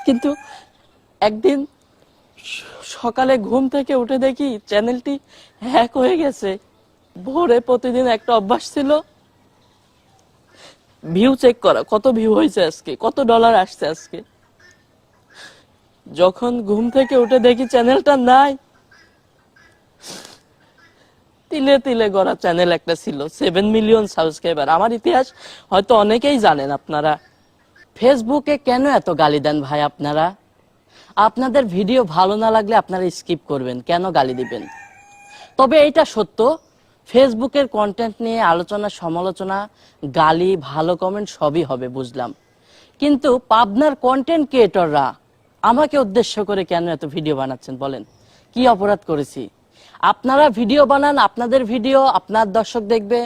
কিন্তু একদিন সকালে ঘুম থেকে উঠে দেখি চ্যানেলটি হ্যাক হয়ে গেছে। ভোরে প্রতিদিন একটা অভ্যাস ছিল ভিউ চেক করা, কত ভিউ হয়েছে আজকে, কত ডলার আসছে আজকে। যখন ঘুম থেকে উঠে দেখি চ্যানেলটা নাই, তিলে তিলে গড়া চ্যানেল একটা ছিল, 7 মিলিয়ন সাবস্ক্রাইবার। আমার ইতিহাস হয়তো অনেকেই জানেন আপনারা। ফেসবুকে কেন এত গালি দেন ভাই আপনারা? আপনাদের ভিডিও ভালো না লাগলে আপনারা স্কিপ করবেন, কেন গালি দিবেন? তবে এইটা সত্য, ফেসবুকের কন্টেন্ট নিয়ে আলোচনা, সমালোচনা, গালি, ভালো কমেন্ট সবই হবে, বুঝলাম। কিন্তু পাবনার কন্টেন্ট ক্রিয়েটররা আমাকে উদ্দেশ্য করে কেন এত ভিডিও বানাচ্ছেন বলেন? কি অপরাধ করেছি? আপনারা ভিডিও বানান, আপনাদের ভিডিও আপনার দর্শক দেখবে,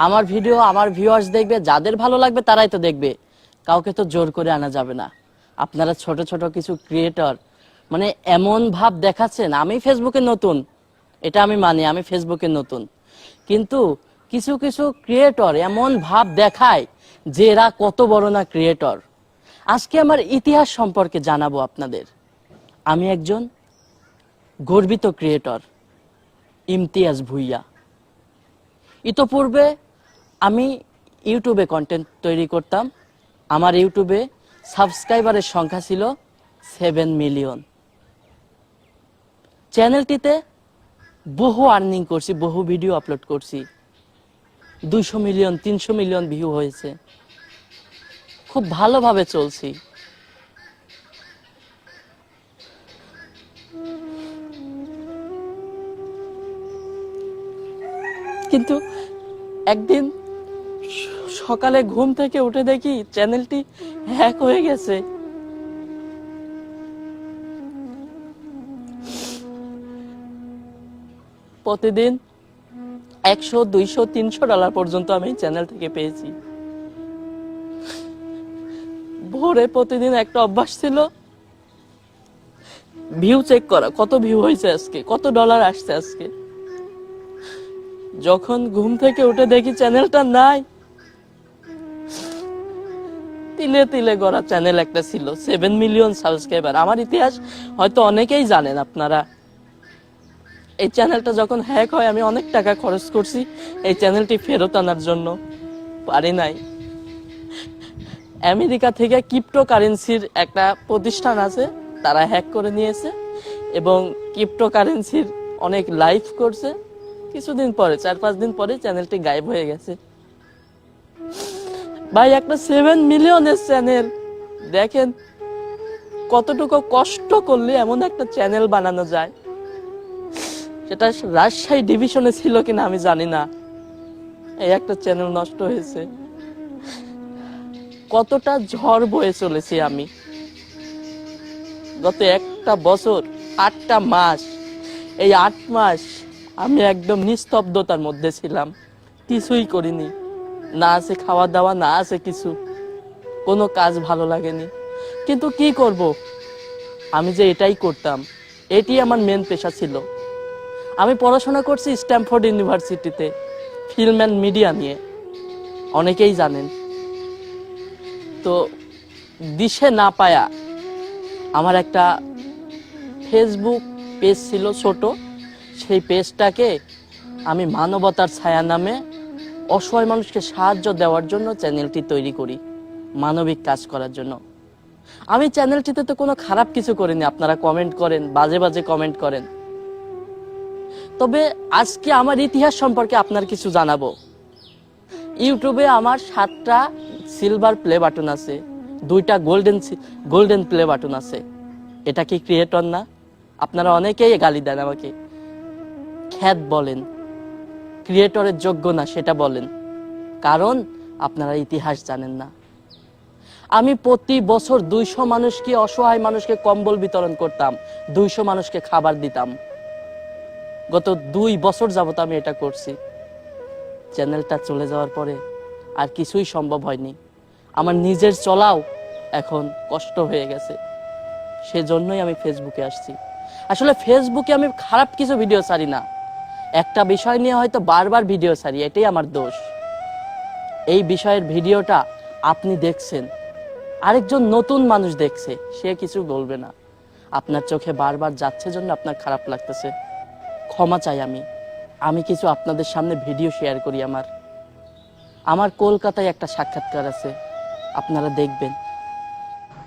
আমার ভিডিও আমার ভিউয়ার্স দেখবে, যাদের ভালো লাগবে তারাই তো দেখবে। কাউকে তো জোর করে আনা যাবে না। আপনারা ছোট ছোট কিছু ক্রিয়েটর মানে এমন ভাব দেখাচ্ছেন, আমি ফেসবুকে নতুন, এটা আমি মানি, আমি ফেসবুকে নতুন, কিন্তু কিছু কিছু ক্রিয়েটর এমন ভাব দেখায় যে এরা কত বড় না ক্রিয়েটর। আজকে আমার ইতিহাস সম্পর্কে জানাবো আপনাদের। আমি একজন গর্বিত ক্রিয়েটর, ইমতিয়াজ ভুইয়া। ইতোপূর্বে আমি ইউটিউবে কন্টেন্ট তৈরি করতাম। আমার ইউটিউবে সাবস্ক্রাইবারের সংখ্যা ছিল 7 মিলিয়ন। চ্যানেলটিতে বহু আর্নিং করছি, বহু ভিডিও আপলোড করছি, 200 মিলিয়ন 300 মিলিয়ন ভিউ হয়েছে, খুব ভালোভাবে চলছি। কিন্তু একদিন সকালে ঘুম থেকে উঠে দেখি চ্যানেলটি হ্যাক হয়ে গেছে। প্রতিদিন 100, 200, 300 ডলার পর্যন্ত আমি চ্যানেল থেকে পেয়েছি। ভোরে প্রতিদিন একটা অভ্যাস ছিল ভিউ চেক করা, কত ভিউ হয়েছে আজকে, কত ডলার আসছে আজকে। যখন ঘুম থেকে উঠে দেখি চ্যানেলটা নাই, তিলে তিলে গড়া চ্যানেল একটা ছিল, 7 মিলিয়ন সাবস্ক্রাইবার। আমার ইতিহাস হয়তো অনেকেই জানেন আপনারা। এই চ্যানেলটা যখন হ্যাক হয় আমি অনেক টাকা খরচ করছি এই চ্যানেলটি ফেরত আনার জন্য, পারি নাই। আমেরিকা থেকে ক্রিপ্টোকারেন্সির একটা প্রতিষ্ঠান আছে, তারা হ্যাক করে নিয়েছে এবং ক্রিপ্টোকারেন্সির অনেক লাইভ করছে। কিছুদিন পরে, 4-5 দিন পরে চ্যানেলটি গায়েব হয়ে গেছে। ভাই, একটা 7 মিলিয়নের চ্যানেল, দেখেন কতটুকু কষ্ট করলে এমন একটা চ্যানেল বানানো যায়। সেটা রাজশাহী ডিভিশনে ছিল কিনা আমি জানি না, এই একটা চ্যানেল নষ্ট হয়েছে। কতটা ঝড় বয়ে চলেছি আমি গত একটা বছর 8টা মাস। এই 8 মাস আমি একদম নিস্তব্ধতার মধ্যে ছিলাম, কিছুই করিনি, না আছে খাওয়া দাওয়া, না আছে কিছু, কোনো কাজ ভালো লাগেনি। কিন্তু কি করব, আমি যে এটাই করতাম, এটি আমার মেন পেশা ছিল। আমি পড়াশোনা করছি স্ট্যামফোর্ড ইউনিভার্সিটিতে ফিল্ম অ্যান্ড মিডিয়া নিয়ে, অনেকেই জানেন। তো দিশে না পায়া আমার একটা ফেসবুক পেজ ছিল ছোট, সেই পেজটাকে আমি মানবতার ছায়া নামে অসহায় মানুষকে সাহায্য দেওয়ার জন্য চ্যানেলটি তৈরি করি, মানবিক কাজ করার জন্য। আমি চ্যানেলটিতে তো কোনো খারাপ কিছু করিনি, আপনারা কমেন্ট করেন, বাজে বাজে কমেন্ট করেন। তবে আজকে আমার ইতিহাস সম্পর্কে আপনার কিছু জানাবো। ইউটিউবে আমার 7টা সিলভার প্লে বাটন আছে, 2টা গোল্ডেন প্লে বাটন আছে। এটা কি ক্রিয়েটর না? আপনারা অনেকেই গালি দেন আমাকে, খ্যাত বলেন, ক্রিয়েটরের যোগ্য না সেটা বলেন, কারণ আপনারা ইতিহাস জানেন না। আমি প্রতি বছর 200 মানুষকে, অসহায় মানুষকে কম্বল বিতরণ করতাম, 200 মানুষকে খাবার দিতাম। গত 2 বছর যাবত আমি এটা করছি। চ্যানেলটা চলে যাওয়ার পরে আর কিছুই সম্ভব হয়নি। আমার নিজের চলাও এখন কষ্ট হয়ে গেছে, সেজন্যই আমি ফেসবুকে আসছি। আসলে ফেসবুকে আমি খারাপ কিছু ভিডিও ছাড়ি না, একটা বিষয় নিয়ে হয়তো বারবার ভিডিও ছাড়ি, এটাই আমার দোষ। এই বিষয়ের ভিডিওটা আপনি দেখছেন, আরেকজন নতুন মানুষ দেখছে, সে কিছু বলবে না। আপনার চোখে বারবার যাচ্ছে জন্য আপনার খারাপ লাগতেছে, ক্ষমা চাই। আমি কিছু আপনাদের সামনে ভিডিও শেয়ার করি। আমার কলকাতায় একটা সাক্ষাৎকার আছে, আপনারা দেখবেন।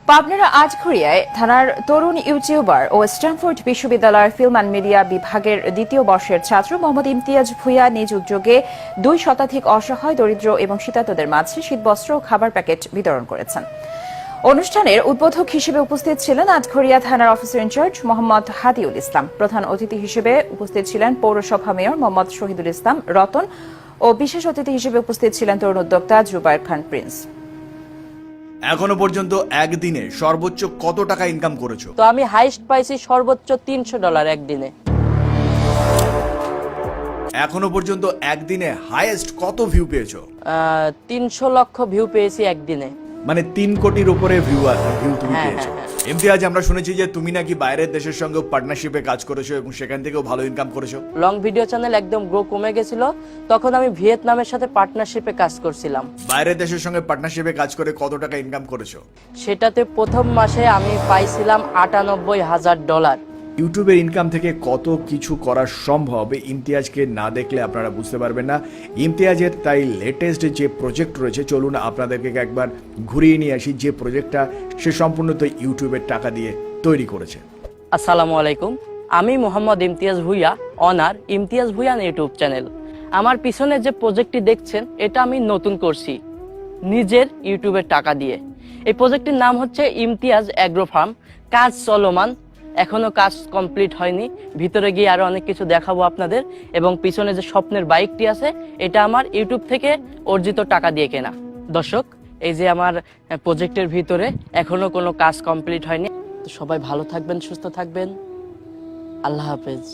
পাবনার আজঘরিয়ায় থানার তরুণ ইউটিউবার ও স্ট্যানফোর্ড বিশ্ববিদ্যালয়ের ফিল্ম অ্যান্ড মিডিয়া বিভাগের দ্বিতীয় বর্ষের ছাত্র মোহাম্মদ ইমতিয়াজ ভূঁইয়া নিজ উদ্যোগে 2 শতাধিক অসহায়, দরিদ্র এবং শীতার্তদের মাঝে শীতবস্ত্র ও খাবার প্যাকেট বিতরণ করেছেন। অনুষ্ঠানের উদ্বোধক হিসেবে উপস্থিত ছিলেন আজঘরিয়া থানার অফিসার ইনচার্জ মোহাম্মদ হাদিউল ইসলাম। প্রধান অতিথি হিসেবে উপস্থিত ছিলেন পৌরসভা মেয়র মোহাম্মদ শহীদুল ইসলাম রতন ও বিশেষ অতিথি হিসেবে উপস্থিত ছিলেন তরুণ উদ্যোক্তা জুবায়ের খান প্রিন্স। এখনো পর্যন্ত একদিনে সর্বোচ্চ কত টাকা ইনকাম করেছো? তো আমি হাইস্ট পাইছি সর্বোচ্চ $300 একদিনে। এখনো পর্যন্ত একদিনে হাইয়েস্ট কত ভিউ পেয়েছো? 300 লক্ষ ভিউ পেয়েছি একদিনে। মানে 3 কোটির উপরে ভিউ তুমি হ্যাঁ, পেয়েছো। হ্যাঁ, ইমতিয়াজ, আমরা শুনেছি যে তুমি নাকি বাইরের দেশের সঙ্গে পার্টনারশিপে কাজ করেছো এবং সেখান থেকেও ভালো ইনকাম করেছো। লং ভিডিও চ্যানেল একদম গ্রো কমে গেছিল, তখন আমি ভিয়েতনামের সাথে পার্টনারশিপে কাজ করছিলাম। বাইরের দেশের সঙ্গে পার্টনারশিপে কাজ করে কত টাকা ইনকাম করেছো? সেটাতে প্রথম মাসে আমি পাইছিলাম $98,000। ইউটিউবের ইনকাম থেকে কত কিছু করা সম্ভব ইমতিয়াজকে না দেখলে আপনারা বুঝতে পারবেন না। ইমতিয়াজের তাই লেটেস্ট যে প্রজেক্ট রয়েছে, চলুন আপনাদেরকে একবার ঘুরিয়ে নিয়ে আসি যে প্রজেক্টটা সে সম্পূর্ণ তো ইউটিউবের টাকা দিয়ে তৈরি করেছে। আসসালামু আলাইকুম, আমি Mohammad Imtiaz Bhuiyan, honour Imtiaz Bhuiyan YouTube channel. আমার পিছনে যে প্রজেক্টটি দেখছেন, এটা আমি নতুন করছি নিজের ইউটিউবের টাকা দিয়ে। এই প্রজেক্টটির নাম হচ্ছে ইমতিয়াজ অ্যাগ্রো ফার্ম। কাজ চলমান, এখনো কাজ কমপ্লিট হয়নি। ভিতরে গিয়ে আরো অনেক কিছু দেখাবো আপনাদের। এবং পিছনে যে স্বপ্নের বাইকটি আছে, এটা আমার ইউটিউব থেকে অর্জিত টাকা দিয়ে কেনা। দর্শক, এই যে আমার প্রজেক্টের ভিতরে এখনো কোনো কাজ কমপ্লিট হয়নি। তো সবাই ভালো থাকবেন, সুস্থ থাকবেন। আল্লাহ হাফেজ।